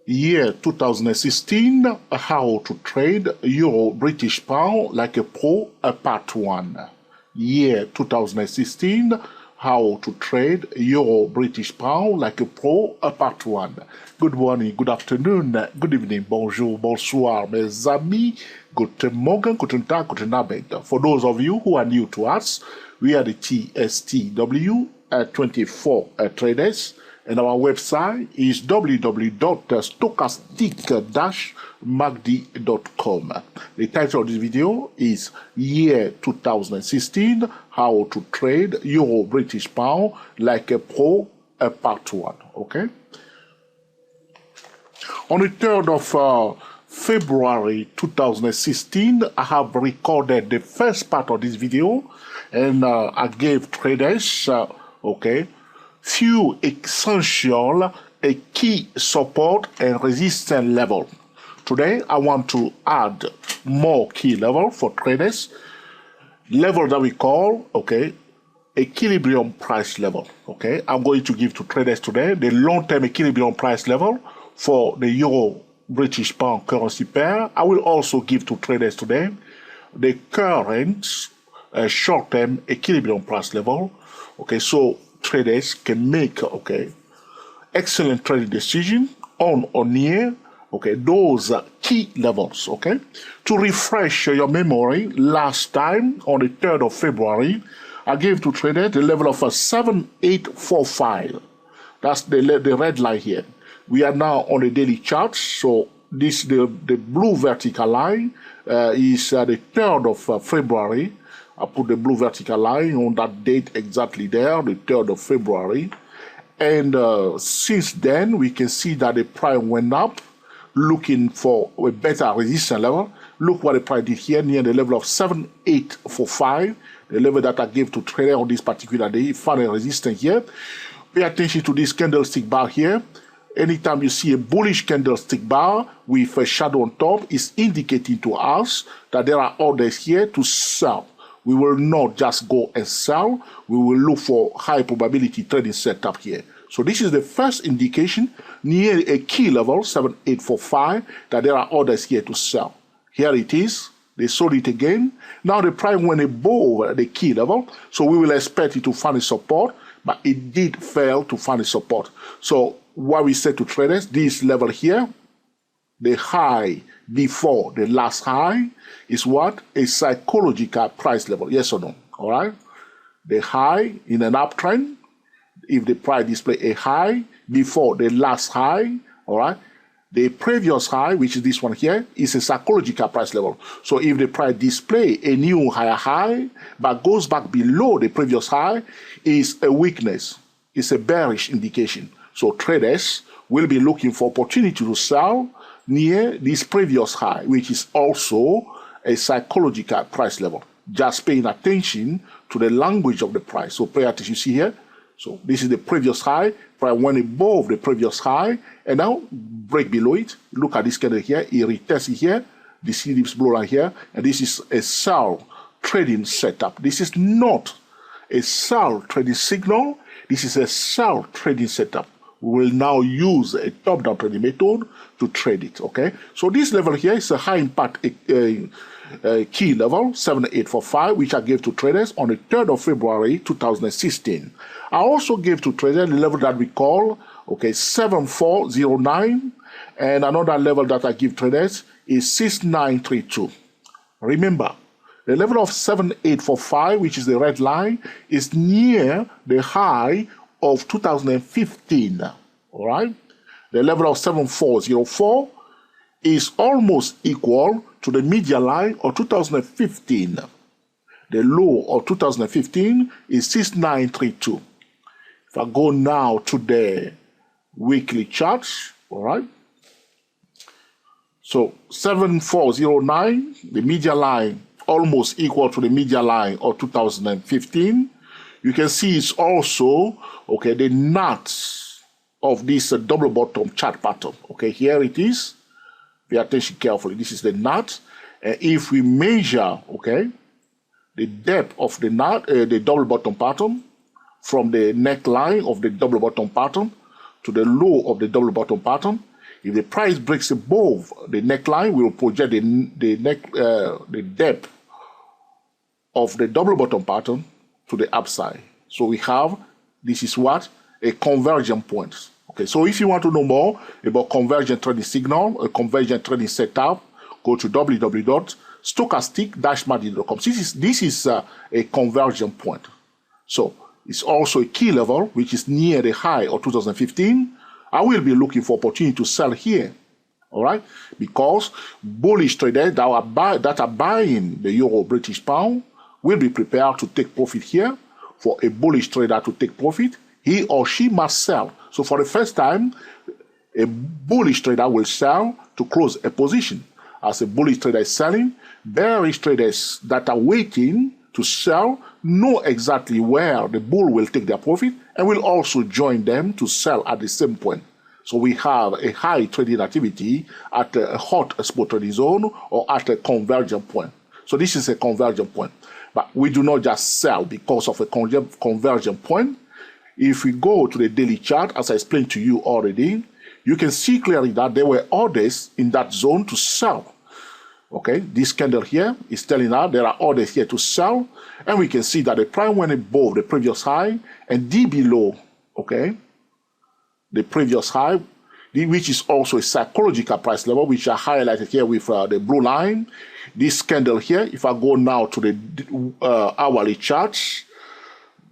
Year 2016, how to trade Euro British Pound like a pro, part 1. Year 2016, how to trade Euro British Pound like a pro, part 1. Good morning, good afternoon, good evening, bonjour, bonsoir, mes amis, guten Morgen, guten Tag, guten Abend. For those of you who are new to us, we are the TSTW 24 traders. And our website is www.stochastic-magdi.com. The title of this video is Year 2016, How to Trade Euro British Pound Like a Pro, Part 1. Okay? On the 3rd of February 2016, I have recorded the first part of this video, and I gave traders, few essential key support and resistance level. Today, I want to add more key level for traders, level that we call, equilibrium price level. Okay, I'm going to give to traders today the long-term equilibrium price level for the Euro British Pound currency pair. I will also give to traders today the current short-term equilibrium price level. Okay, so traders can make excellent trading decision on or near those key levels. To refresh your memory, last time on the 3rd of February, I gave to traders the level of a 7845. That's the red line here. We are now on the daily chart, so this the blue vertical line is the 3rd of February. I put the blue vertical line on that date exactly there, the 3rd of February. And since then, we can see that the price went up, looking for a better resistance level. Look what the price did here, near the level of 7845, the level that I gave to trader on this particular day. Found a resistance here. Pay attention to this candlestick bar here. Anytime you see a bullish candlestick bar with a shadow on top, it's indicating to us that there are orders here to sell. We will not just go and sell. We will look for high probability trading setup here. So this is the first indication near a key level, 7845, that there are orders here to sell. Here it is. They sold it again. Now the price went above the key level, so we will expect it to find a support, but it did fail to find a support. So what we said to traders, this level here, the high before the last high is what? A psychological price level, yes or no? All right. The high in an uptrend, if the price display a high before the last high, all right, the previous high, which is this one here, is a psychological price level. So if the price display a new higher high but goes back below the previous high, is a weakness. It's a bearish indication. So traders will be looking for opportunity to sell near this previous high, which is also a psychological price level. Just paying attention to the language of the price. So pay attention, you see here. So this is the previous high. Price went above the previous high and now break below it. Look at this candle here. It retests it here. The see this blow line here. And this is a sell trading setup. This is not a sell trading signal. This is a sell trading setup. We will now use a top-down trading method to trade it, okay? So this level here is a high impact key level, 7845, which I gave to traders on the 3rd of February 2016. I also gave to traders the level that we call, 7409, and another level that I give traders is 6932. Remember, the level of 7845, which is the red line, is near the high of 2015, all right? The level of 7404 is almost equal to the median line of 2015. The low of 2015 is 6932. If I go now to the weekly charts, all right? So 7409, the median line almost equal to the median line of 2015. You can see it's also, the nuts of this double bottom chart pattern. Okay, here it is. Pay attention carefully. This is the nut. And if we measure, the depth of the nut, the double bottom pattern, from the neckline of the double bottom pattern to the low of the double bottom pattern, If the price breaks above the neckline, we will project the depth of the double bottom pattern to the upside. So we have, this is what? A conversion point. Okay, so if you want to know more about convergent trading signal, a convergent trading setup, go to www.stochastic-margin.com. This is a conversion point. So it's also a key level, which is near the high of 2015. I will be looking for opportunity to sell here, all right? Because bullish traders that are buying the euro British pound will be prepared to take profit here. For a bullish trader to take profit, he or she must sell. So for the first time, a bullish trader will sell to close a position. As a bullish trader is selling, bearish traders that are waiting to sell know exactly where the bull will take their profit and will also join them to sell at the same point. So we have a high trading activity at a hot spot trading zone or at a convergent point. So this is a convergent point. But we do not just sell because of a convergent point. If we go to the daily chart, as I explained to you already, you can see clearly that there were orders in that zone to sell. Okay, this candle here is telling us there are orders here to sell, and we can see that the price went above the previous high and D below, okay, the previous high, which is also a psychological price level, which are highlighted here with the blue line. This candle here, if I go now to the hourly charts,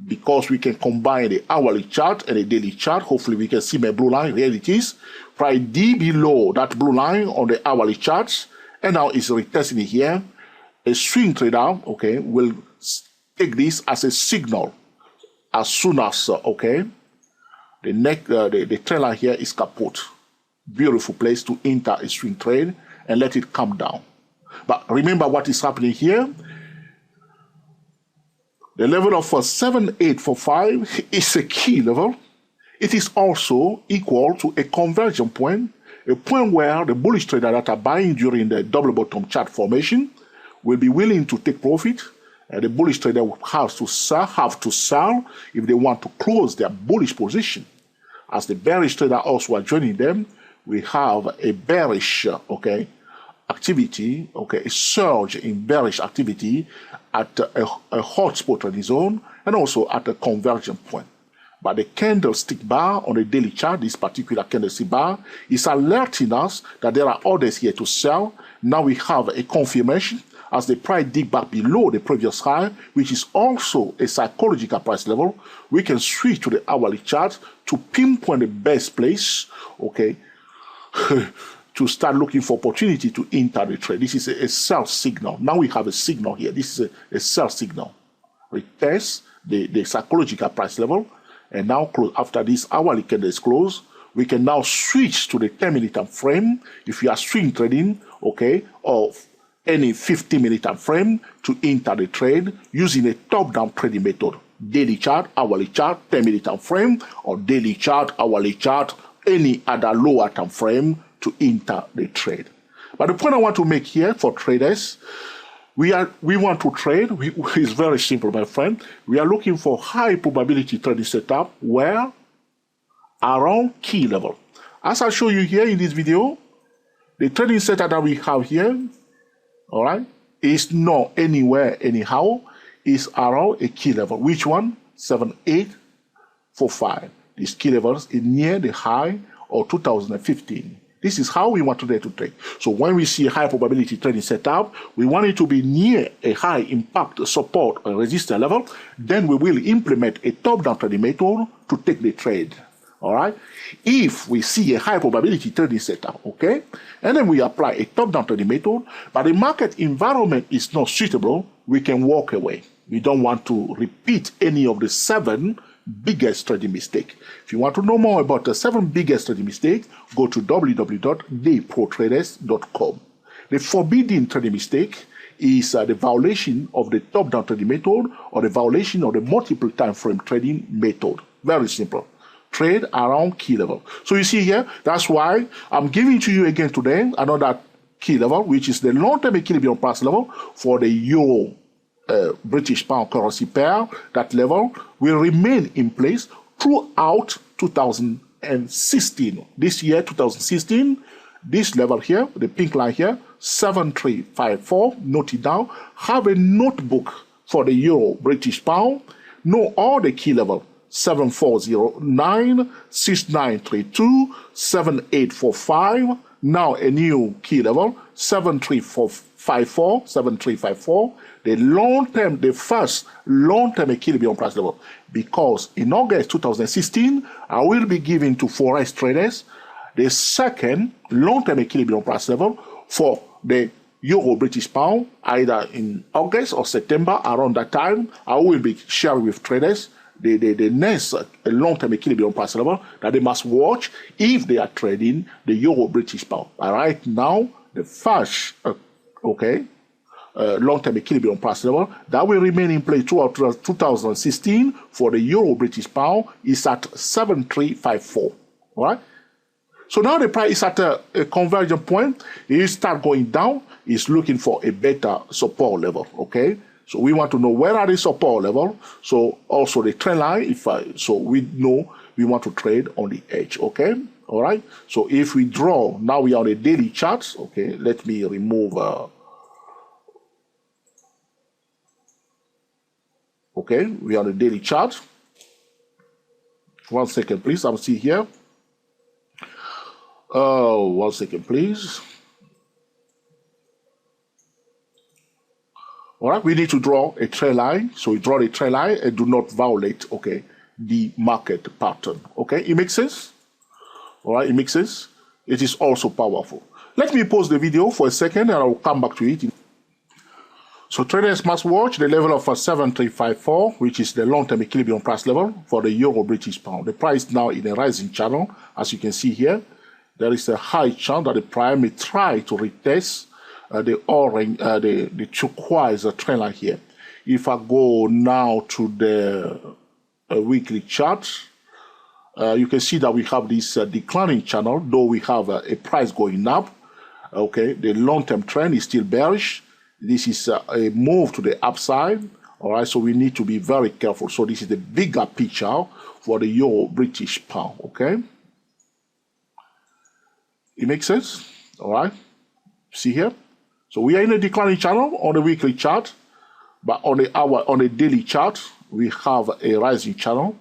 because we can combine the hourly chart and the daily chart, hopefully we can see my blue line. Here it is, price D below that blue line on the hourly charts, and now it's retesting it here. A swing trader, okay, will take this as a signal as soon as, okay, the trend line here is kaput. Beautiful place to enter a swing trade and let it come down. But remember what is happening here. The level of 7845 is a key level. It is also equal to a conversion point, a point where the bullish traders that are buying during the double bottom chart formation will be willing to take profit. The bullish trader have to sell if they want to close their bullish position. As the bearish trader also are joining them, we have a bearish, okay, activity, okay, a surge in bearish activity at a hot spot trading zone and also at a conversion point. But the candlestick bar on the daily chart, this particular candlestick bar, is alerting us that there are orders here to sell. Now we have a confirmation as the price dig back below the previous high, which is also a psychological price level. We can switch to the hourly chart to pinpoint the best place, okay, to start looking for opportunity to enter the trade. This is a sell signal. Now we have a signal here. This is a sell signal. Retest the psychological price level, and now close. After this hourly candle is closed, we can now switch to the 10-minute time frame if you are swing trading, okay, or any 50-minute time frame to enter the trade using a top-down trading method. Daily chart, hourly chart, 10-minute time frame, or daily chart, hourly chart, any other lower time frame to enter the trade. But the point I want to make here for traders, we want to trade. It's very simple, my friend. We are looking for high probability trading setup where around key level. As I show you here in this video, the trading setup that we have here, all right, is not anywhere anyhow. Is around a key level. Which one? 7845. This key level is near the high of 2015. This is how we want to trade. So when we see a high probability trading setup, we want it to be near a high impact support or resistance level. Then we will implement a top-down trading method to take the trade. All right. If we see a high probability trading setup, okay, and then we apply a top-down trading method, but the market environment is not suitable, we can walk away. We don't want to repeat any of the 7 biggest trading mistakes. If you want to know more about the 7 biggest trading mistakes, go to www.dayprotraders.com. The forbidden trading mistake is the violation of the top-down trading method or the violation of the multiple time frame trading method. Very simple. Trade around key level. So you see here, that's why I'm giving to you again today another key level, which is the long-term equilibrium price level for the euro British pound currency pair. That level will remain in place throughout 2015. 2016. This year, 2016, this level here, the pink line here, 7354, note it down. Have a notebook for the euro, British pound. Know all the key level, 7409, 6932, 7845. Now a new key level, 7354. The long-term, the first long-term equilibrium price level. Because in August 2016, I will be giving to Forex traders the second long-term equilibrium price level for the euro British pound, either in August or September. Around that time, I will be sharing with traders the next long-term equilibrium price level that they must watch if they are trading the euro British pound. Right now, the first long-term equilibrium price level that will remain in place throughout 2016 for the euro British pound is at 7354. All right. So now the price is at a convergence point. It start going down. It's looking for a better support level. Okay. So we want to know where are the support level. So also the trend line. So we know we want to trade on the edge. Okay. All right. So if we draw, now we are on a daily chart. Okay. Let me remove. Okay, we are on the daily chart. 1 second, please. I'm still here. 1 second, please. All right, we need to draw a trend line. So we draw the trend line and do not violate, okay, the market pattern. Okay, it makes sense? All right, it makes sense. It is also powerful. Let me pause the video for a second and I will come back to it. So traders must watch the level of 7354, which is the long-term equilibrium price level for the euro British pound. The price now in a rising channel, as you can see here. There is a high chance that the price may try to retest the orange, the turquoise trend line here. If I go now to the weekly chart, you can see that we have this declining channel, though we have a price going up. Okay, the long-term trend is still bearish. This is a move to the upside. All right, so we need to be very careful. So this is the bigger picture for the euro British pound. Okay, it makes sense. All right, see here. So we are in a declining channel on the weekly chart, but on the daily chart we have a rising channel,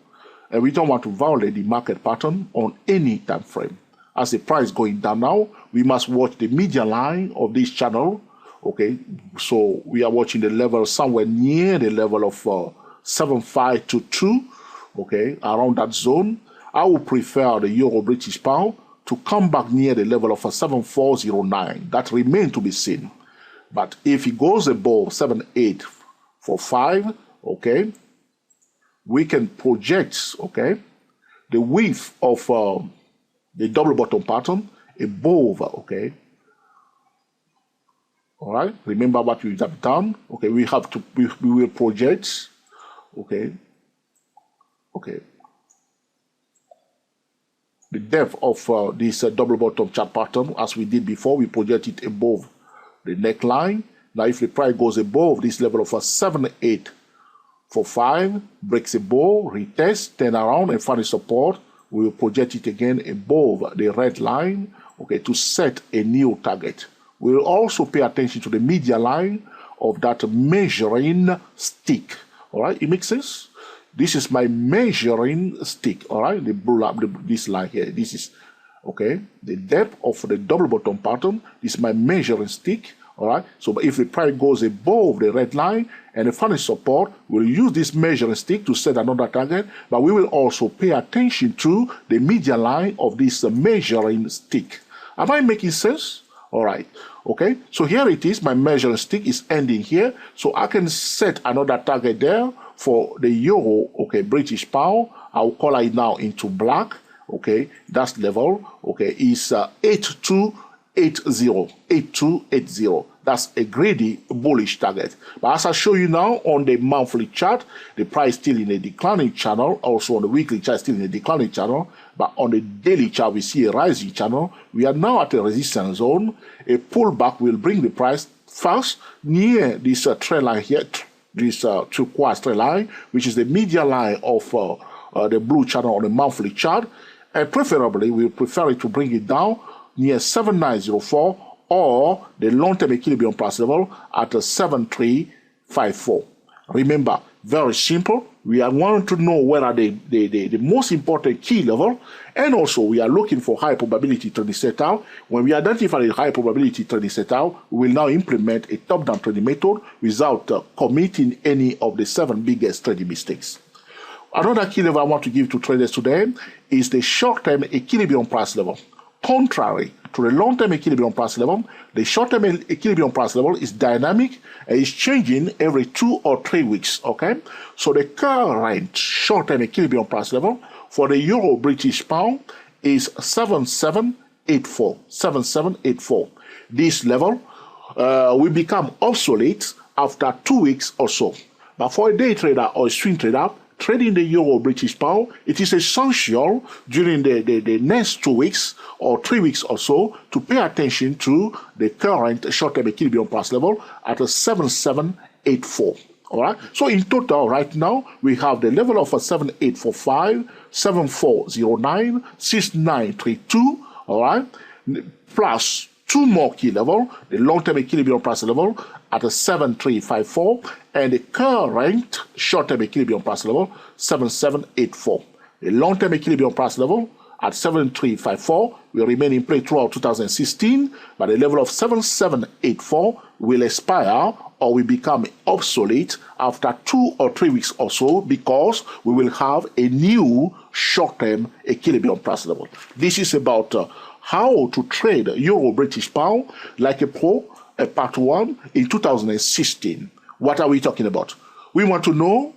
and we don't want to violate the market pattern on any time frame. As the price going down now, we must watch the median line of this channel. Okay, so we are watching the level somewhere near the level of 7522. Okay, around that zone. I would prefer the euro British pound to come back near the level of 7409. That remains to be seen. But if it goes above 7845, okay, we can project, okay, the width of the double bottom pattern above, okay. All right, remember what we have done. Okay, we will project, okay, the depth of this double bottom chart pattern, as we did before. We project it above the neckline. Now, if the price goes above this level of 7845, breaks above, retest, turn around and find a support, we will project it again above the red line, okay, to set a new target. We will also pay attention to the median line of that measuring stick. All right, it makes sense? This is my measuring stick. All right, the blue this line here. This is, okay, the depth of the double bottom pattern. This is my measuring stick. All right, so if the price goes above the red line and the final support, we'll use this measuring stick to set another target, but we will also pay attention to the median line of this measuring stick. Am I making sense? All right, okay, so here it is. My measuring stick is ending here, so I can set another target there for the euro, okay, British pound. I'll color it now into black, okay, that's level, okay, is 8280. That's a greedy bullish target. But as I show you now on the monthly chart, the price still in a declining channel. Also on the weekly chart, still in a declining channel. But on the daily chart, we see a rising channel. We are now at a resistance zone. A pullback will bring the price first near this trend line here, this turquoise trend line, which is the median line of the blue channel on the monthly chart. And preferably, we prefer it to bring it down near 7904 or the long-term equilibrium price level at 7354. Remember, very simple. We are wanting to know what are the most important key level, and also we are looking for high probability trading setup. When we identify the high probability trading setup, we will now implement a top-down trading method without committing any of the 7 biggest trading mistakes. Another key level I want to give to traders today is the short-term equilibrium price level. Contrary to the long-term equilibrium price level, the short-term equilibrium price level is dynamic and is changing every 2 or 3 weeks, okay? So the current short-term equilibrium price level for the Euro British Pound is 7784, 7784. This level will become obsolete after 2 weeks or so. But for a day trader or a swing trader, trading the Euro British Pound, it is essential during the next 2 weeks or 3 weeks or so to pay attention to the current short-term equilibrium price level at a 7784. All right. So in total, right now, we have the level of a 7845, 7409, 6932, all right, plus 2 more key level, the long-term equilibrium price level at a 7354, and the current short-term equilibrium price level 7784. The long-term equilibrium price level at 7354 will remain in play throughout 2016, but the level of 7784 will expire or will become obsolete after 2 or 3 weeks or so, because we will have a new short-term equilibrium price level. This is about how to trade Euro British Pound like a pro, a part 1 in 2016. What are we talking about? We want to know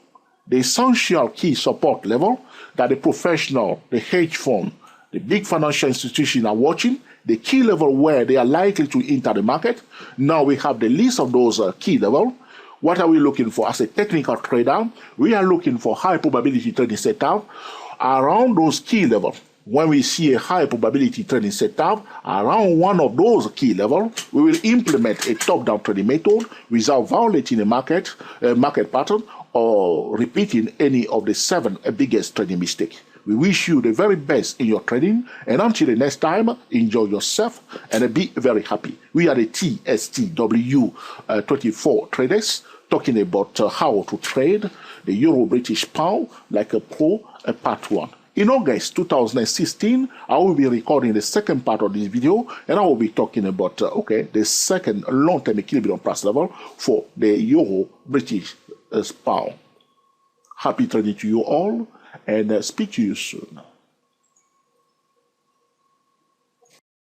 the essential key support level that the professional, the hedge fund, the big financial institution are watching, the key level where they are likely to enter the market. Now we have the list of those key level. What are we looking for? As a technical trader, we are looking for high probability trading setup around those key levels. When we see a high probability trading setup around one of those key levels, we will implement a top-down trading method without violating a market pattern or repeating any of the 7 biggest trading mistakes. We wish you the very best in your trading, and until the next time, enjoy yourself and be very happy. We are the TSTW24 traders talking about how to trade the Euro British Pound like a pro, part 1. In August 2016, I will be recording the second part of this video, and I will be talking about the second long-term equilibrium price level for the Euro British Pound. Happy trading to you all, and speak to you soon.